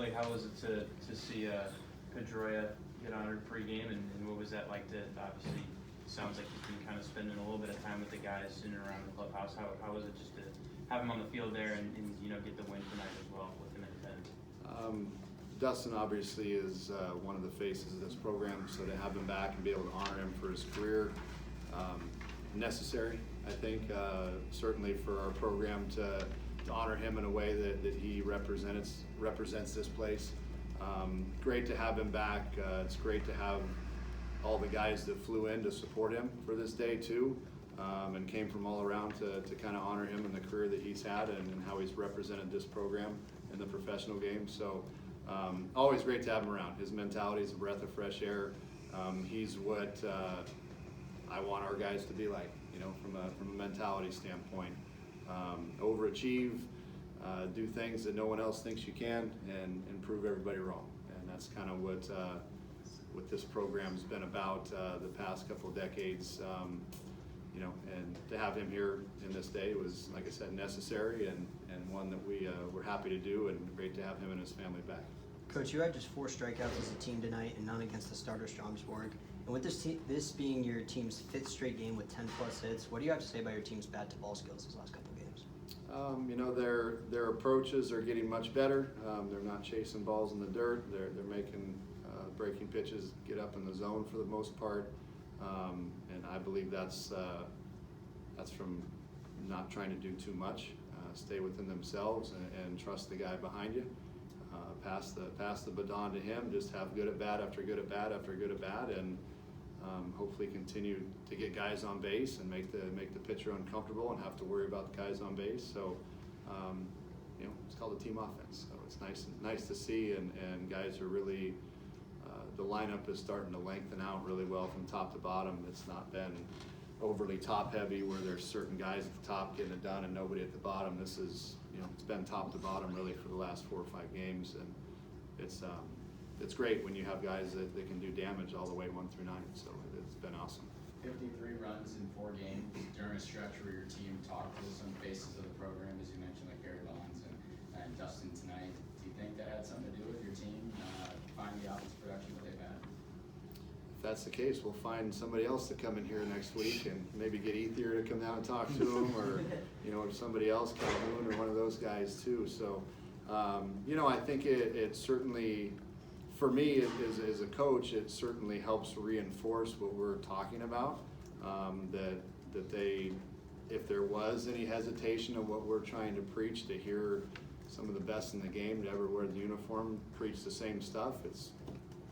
Willie, how was it to see Pedroia get honored pregame, and what was that like to obviously, sounds like he's been kind of spending a little bit of time with the guys in and around the clubhouse. How was it just to have him on the field there and get the win tonight as well with him at 10? Dustin obviously is one of the faces of this program, so to have him back and be able to honor him for his career, necessary, I think, certainly for our program to honor him in a way that he represents this place. Great to have him back. It's great to have all the guys that flew in to support him for this day too, and came from all around to kind of honor him and the career that he's had and how he's represented this program in the professional game. So always great to have him around. His mentality is a breath of fresh air. He's what I want our guys to be like, from a mentality standpoint. Overachieve, do things that no one else thinks you can, and prove everybody wrong. And that's kind of what this program's been about the past couple of decades. And to have him here in this day was, like I said, necessary and one that we're happy to do, and great to have him and his family back. Coach, you had just 4 strikeouts as a team tonight and none against the starter Stromsborg. And with this being your team's 5th straight game with 10+ hits, what do you have to say about your team's bat-to-ball skills these last couple games? Their approaches are getting much better. They're not chasing balls in the dirt. They're making breaking pitches get up in the zone for the most part, and I believe that's from not trying to do too much. Stay within themselves and trust the guy behind you. Pass the baton to him. Just have good at bat after good at bat after good at bat, and hopefully continue to get guys on base and make the pitcher uncomfortable and have to worry about the guys on base. So it's called a team offense. So it's nice to see, and guys are really the lineup is starting to lengthen out really well from top to bottom. It's not been overly top heavy where there's certain guys at the top getting it done and nobody at the bottom. This is it's been top to bottom really for the last 4 or 5 games, and it's great when you have guys that can do damage all the way 1 through 9. So it's been awesome. 53 runs in 4 games during a stretch where your team talked to some faces of the program, as you mentioned, like Barry Bonds and Dustin tonight. Do you think that had something to do with your team finding the offensive production that they've had? If that's the case, we'll find somebody else to come in here next week and maybe get Ethier to come down and talk to him, or somebody else, Calhoun or one of those guys too. So I think it certainly, for me as a coach, it certainly helps reinforce what we're talking about. That they, if there was any hesitation of what we're trying to preach, to hear some of the best in the game to ever wear the uniform preach the same stuff, it's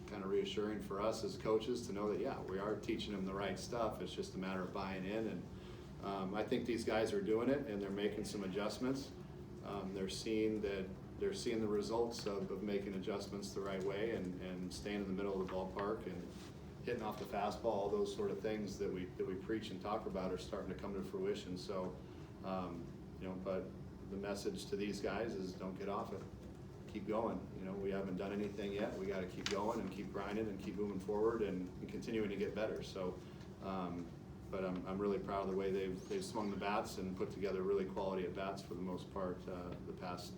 kind of reassuring for us as coaches to know that we are teaching them the right stuff. It's just a matter of buying in, and I think these guys are doing it, and they're making some adjustments. They're seeing the results of making adjustments the right way and staying in the middle of the ballpark and hitting off the fastball. All those sort of things that we preach and talk about are starting to come to fruition. So, but the message to these guys is don't get off it. Keep going. We haven't done anything yet. We got to keep going and keep grinding and keep moving forward and continuing to get better. So, but I'm really proud of the way they've swung the bats and put together really quality at bats for the most part the past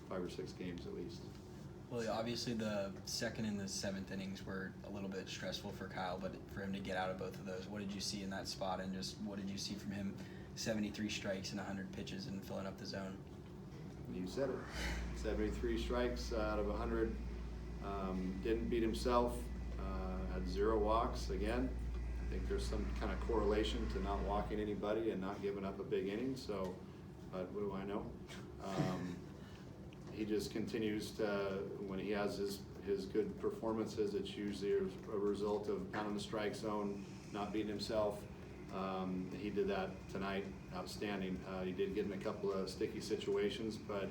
5 or 6 games at least. Well, obviously the 2nd and the 7th innings were a little bit stressful for Kyle, but for him to get out of both of those, what did you see in that spot, and just what did you see from him? 73 strikes and 100 pitches and filling up the zone. You said it. 73 strikes out of 100. Didn't beat himself. Had 0 walks again. I think there's some kind of correlation to not walking anybody and not giving up a big inning. So, but what do I know? He just continues to, when he has his good performances, it's usually a result of pounding the strike zone, not beating himself. He did that tonight, outstanding. He did get in a couple of sticky situations, but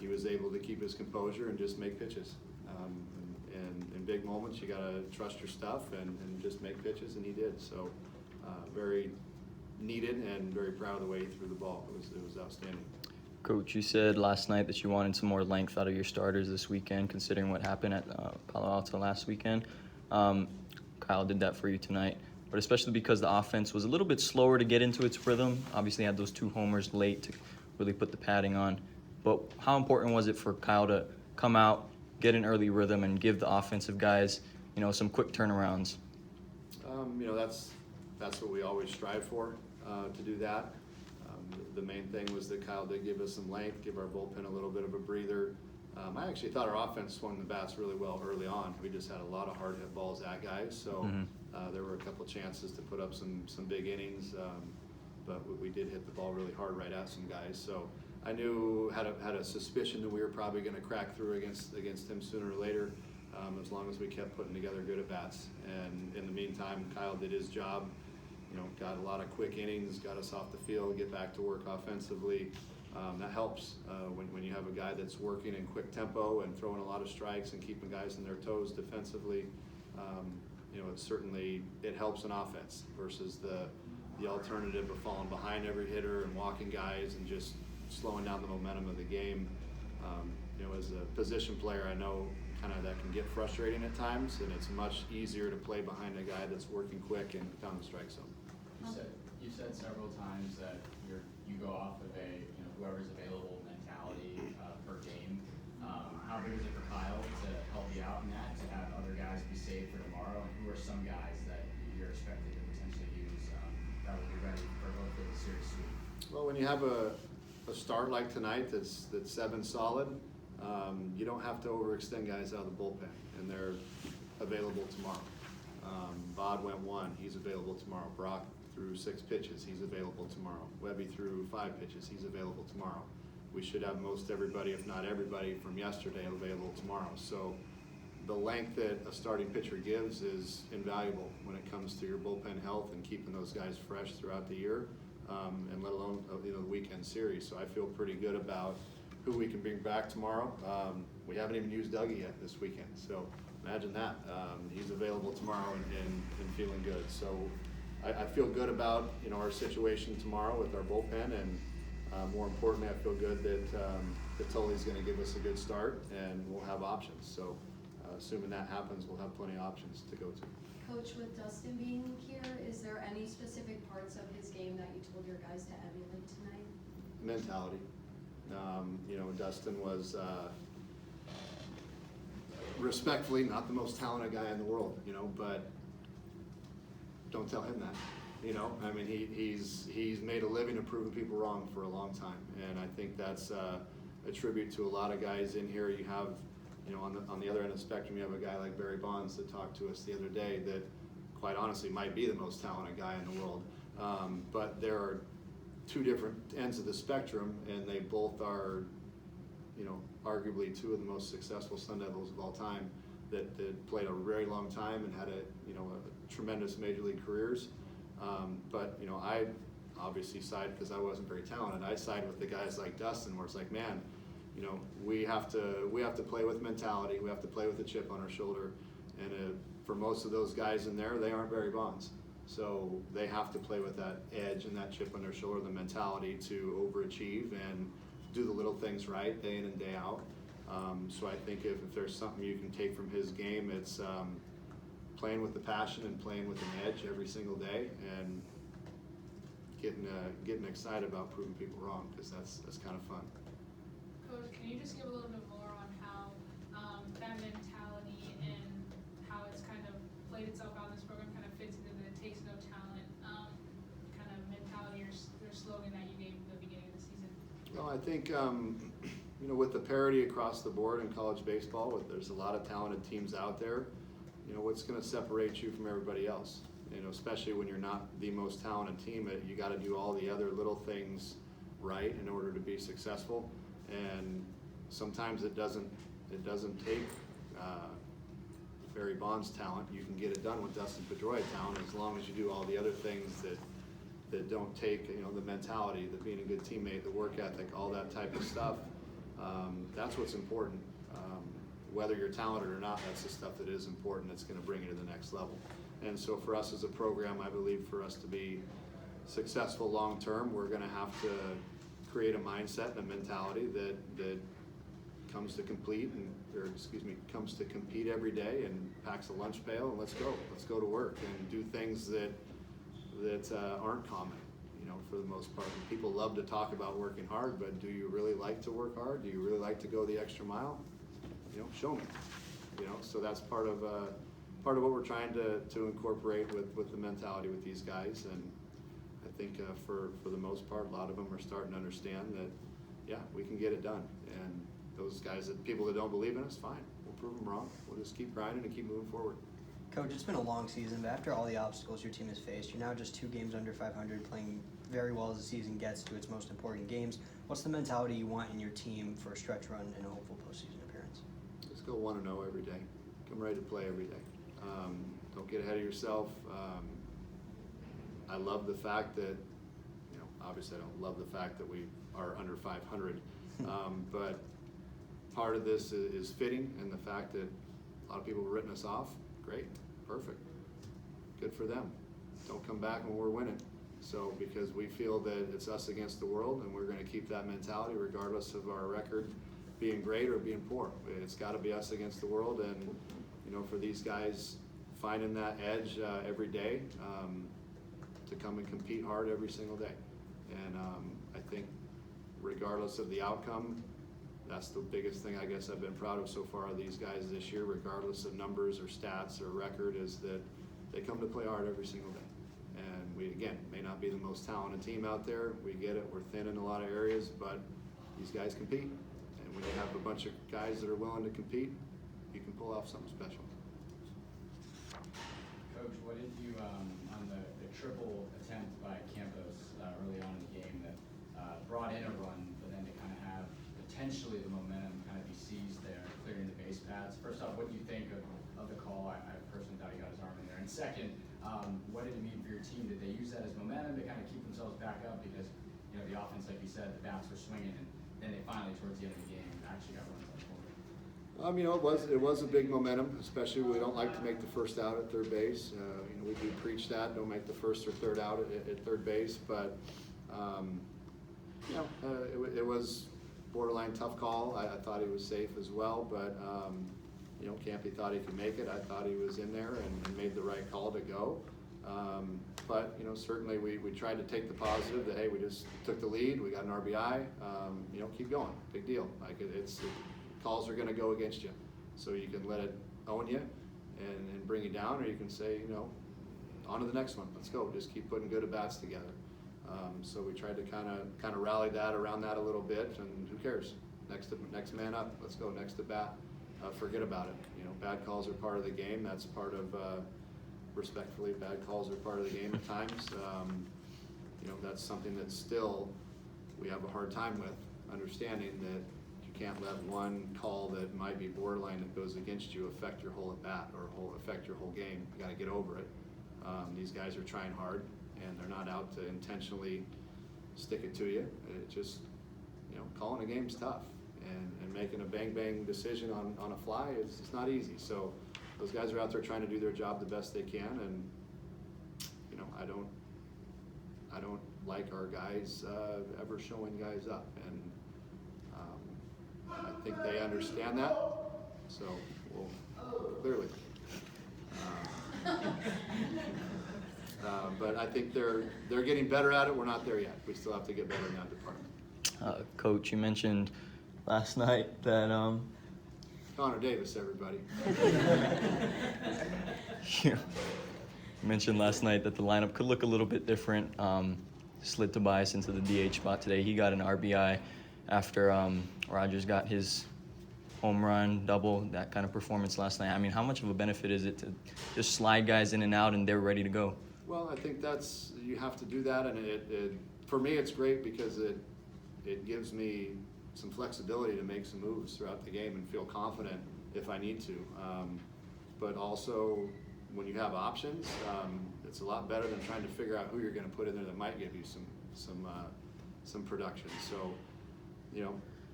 he was able to keep his composure and just make pitches. And in big moments, you gotta trust your stuff and just make pitches, and he did. So very needed and very proud of the way he threw the ball. It was outstanding. Coach, you said last night that you wanted some more length out of your starters this weekend, considering what happened at Palo Alto last weekend. Kyle did that for you tonight, but especially because the offense was a little bit slower to get into its rhythm. Obviously had those 2 homers late to really put the padding on. But how important was it for Kyle to come out, get an early rhythm and give the offensive guys, some quick turnarounds? That's what we always strive for, to do that. The main thing was that Kyle did give us some length, give our bullpen a little bit of a breather. I actually thought our offense swung the bats really well early on. We just had a lot of hard hit balls at guys, so there were a couple chances to put up some big innings, but we did hit the ball really hard right at some guys. So I knew, had a suspicion that we were probably going to crack through against him sooner or later, as long as we kept putting together good at bats. And in the meantime, Kyle did his job. Got a lot of quick innings, got us off the field, get back to work offensively. That helps when you have a guy that's working in quick tempo and throwing a lot of strikes and keeping guys on their toes defensively. It helps an offense versus the alternative of falling behind every hitter and walking guys and just slowing down the momentum of the game. As a position player, I know kind of that can get frustrating at times, and it's much easier to play behind a guy that's working quick and down the strike zone. You said several times that you go off of whoever's available mentality per game. How big is it for Kyle to help you out in that, to have other guys be saved for tomorrow? And who are some guys that you're expected to potentially use that will be ready for hopefully the series sweep? Well, when you have a start like tonight that's 7 solid, you don't have to overextend guys out of the bullpen, and they're available tomorrow. Bod went 1, he's available tomorrow. Brock threw 6 pitches, he's available tomorrow. Webby threw 5 pitches, he's available tomorrow. We should have most everybody, if not everybody, from yesterday available tomorrow. So the length that a starting pitcher gives is invaluable when it comes to your bullpen health and keeping those guys fresh throughout the year, and let alone the weekend series. So I feel pretty good about who we can bring back tomorrow. We haven't even used Dougie yet this weekend, so imagine that. He's available tomorrow and feeling good. So I feel good about our situation tomorrow with our bullpen, and more importantly, I feel good that Tully's going to give us a good start, and we'll have options. So assuming that happens, we'll have plenty of options to go to. Coach, with Dustin being here, is there any specific parts of his game that you told your guys to emulate tonight? Mentality. Dustin was respectfully not the most talented guy in the world, but don't tell him that. He's made a living of proving people wrong for a long time, and I think that's a tribute to a lot of guys in here. You have, on the other end of the spectrum, you have a guy like Barry Bonds that talked to us the other day that, quite honestly, might be the most talented guy in the world. But there are 2 different ends of the spectrum, and they both are, arguably 2 of the most successful Sun Devils of all time that played a very long time and had a tremendous major league careers. But I obviously side, because I wasn't very talented, I side with the guys like Dustin, where it's like, man, we have to play with mentality, we have to play with a chip on our shoulder, and for most of those guys in there, they aren't Barry Bonds. So they have to play with that edge and that chip on their shoulder, the mentality to overachieve and do the little things right day in and day out. So I think if there's something you can take from his game, it's playing with the passion and playing with an edge every single day, and getting excited about proving people wrong, because that's kind of fun. Coach, can you just give a little bit more on how that mentality and how it's kind of played itself out in this program kind of fits into the "it takes no talent" kind of mentality or slogan that you gave at the beginning of the season? Well, I think with the parity across the board in college baseball, there's a lot of talented teams out there. What's going to separate you from everybody else? Especially when you're not the most talented team, you got to do all the other little things right in order to be successful. And sometimes it doesn't take Barry Bonds' talent. You can get it done with Dustin Pedroia talent, as long as you do all the other things that don't take the mentality, the being a good teammate, the work ethic, all that type of stuff. That's what's important. Whether you're talented or not, that's the stuff that is important, that's going to bring you to the next level. And so for us as a program, I believe for us to be successful long term, we're going to have to create a mindset and a mentality that comes to compete every day and packs a lunch pail, and let's go to work and do things that aren't common, for the most part. And people love to talk about working hard, but do you really like to work hard? Do you really like to go the extra mile? show me. So that's part of what we're trying to incorporate with the mentality with these guys. And I think for the most part, a lot of them are starting to understand that, yeah, we can get it done. And those guys, people that don't believe in us, fine. We'll prove them wrong. We'll just keep grinding and keep moving forward. Coach, it's been a long season, but after all the obstacles your team has faced, you're now just 2 games under 500, playing very well as the season gets to its most important games. What's the mentality you want in your team for a stretch run and a hopeful postseason appearance? Just go 1-0 every day. Come ready to play every day. Don't get ahead of yourself. I love the fact that, obviously I don't love the fact that we are under 500, but part of this is fitting, and the fact that a lot of people have written us off. Great, perfect, good for them. Don't come back when we're winning. So because we feel that it's us against the world, and we're going to keep that mentality regardless of our record being great or being poor. It's got to be us against the world, and for these guys finding that edge every day to come and compete hard every single day. And I think regardless of the outcome, that's the biggest thing I guess I've been proud of so far of these guys this year, regardless of numbers or stats or record, is that they come to play hard every single day. And we, again, may not be the most talented team out there. We get it. We're thin in a lot of areas, but these guys compete. And when you have a bunch of guys that are willing to compete, you can pull off something special. Coach, what did you, on the triple attempt by Campos early on in the game that brought in a run, but then to kind of have potentially the momentum kind of be seized there, clearing the base paths? First off, what do you think of the call? I personally thought he got his arm in there. And second, what did it mean for your team? Did they use that as momentum to kind of keep themselves back up? Because, the offense, like you said, the bats were swinging, and then they finally, towards the end of the game, actually got runs on the board. It was a big momentum, especially we don't like to make the first out at third base. We do preach that, don't make the first or third out at third base, but it was borderline tough call. I thought he was safe as well, but Campy thought he could make it. I thought he was in there and made the right call to go. But certainly we tried to take the positive that, hey, we just took the lead, we got an RBI, keep going, big deal. Like calls are going to go against you, so you can let it own you and bring you down, or you can say, on to the next one, let's go, just keep putting good at-bats together. So we tried to kind of rally that around that a little bit, and who cares? Next man up, let's go, next at bat. Forget about it. Bad calls are part of the game. That's part of, respectfully, bad calls are part of the game at times. That's something that still we have a hard time with, understanding that you can't let one call that might be borderline that goes against you affect your whole at bat or affect your whole game. You got to get over it. These guys are trying hard, and they're not out to intentionally stick it to you. It just, calling a game's tough, and making a bang decision on a fly is not easy. So those guys are out there trying to do their job the best they can, and I don't like our guys ever showing guys up, and I think they understand that. So clearly. But I think they're getting better at it. We're not there yet. We still have to get better in that department. Coach, you mentioned last night that Connor Davis, everybody. You mentioned last night that the lineup could look a little bit different. Slid Tobias into the DH spot today. He got an RBI after Rogers got his home run, double, that kind of performance last night. I mean, how much of a benefit is it to just slide guys in and out and they're ready to go? Well, I think you have to do that, and for me it's great because it gives me some flexibility to make some moves throughout the game and feel confident if I need to. But also, when you have options, it's a lot better than trying to figure out who you're going to put in there that might give you some production. So,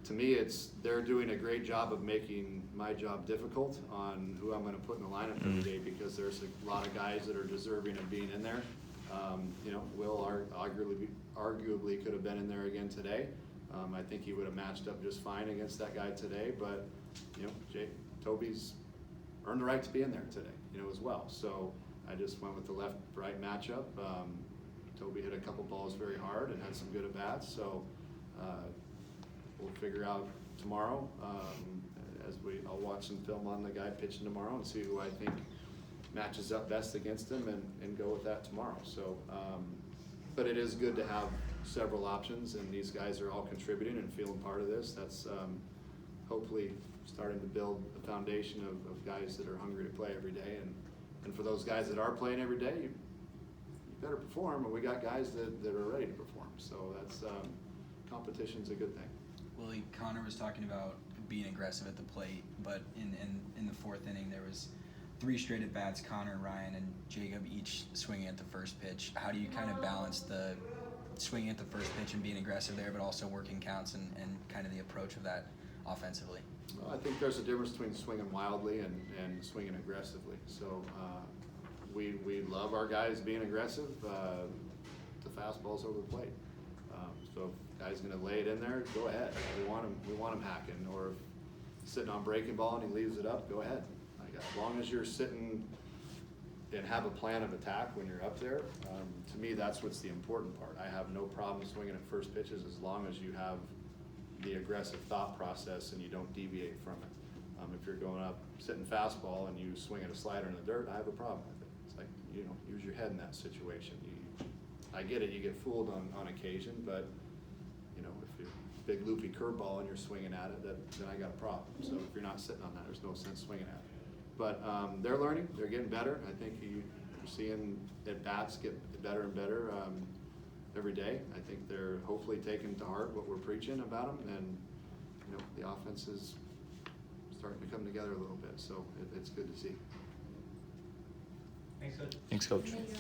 to me, they're doing a great job of making my job difficult on who I'm going to put in the lineup every day, because there's a lot of guys that are deserving of being in there. Will arguably could have been in there again today. I think he would have matched up just fine against that guy today, but Toby's earned the right to be in there today, as well. So I just went with the left-right matchup. Toby hit a couple balls very hard and had some good at-bats, so we'll figure out tomorrow I'll watch some film on the guy pitching tomorrow and see who I think matches up best against him and go with that tomorrow. So, but it is good to have several options, and these guys are all contributing and feeling part of this. That's hopefully starting to build a foundation of guys that are hungry to play every day. And for those guys that are playing every day, you better perform, and we got guys that are ready to perform. So that's competition's a good thing. Willie, Connor was talking about being aggressive at the plate, but in the fourth inning there was 3 straight at bats. Connor, Ryan, and Jacob each swinging at the first pitch. How do you kind of balance the swinging at the first pitch and being aggressive there, but also working counts and kind of the approach of that offensively? Well, I think there's a difference between swinging wildly and swinging aggressively. So we love our guys being aggressive. The fastball's over the plate. So if a guy's going to lay it in there, go ahead. We want him hacking. Or if sitting on breaking ball and he leaves it up, go ahead. Like, as long as you're sitting and have a plan of attack when you're up there, to me that's what's the important part. I have no problem swinging at first pitches as long as you have the aggressive thought process and you don't deviate from it. If you're going up sitting fastball and you swing at a slider in the dirt, I have a problem with it. It's like, use your head in that situation. I get it, you get fooled on occasion, but if you're big loopy curveball and you're swinging at it, then I got a problem. So if you're not sitting on that, there's no sense swinging at it. But they're learning, they're getting better. I think you're seeing at bats get better and better every day. I think they're hopefully taking to heart what we're preaching about them, and the offense is starting to come together a little bit. So it's good to see. Thanks, Coach. Thanks, Coach. Thanks.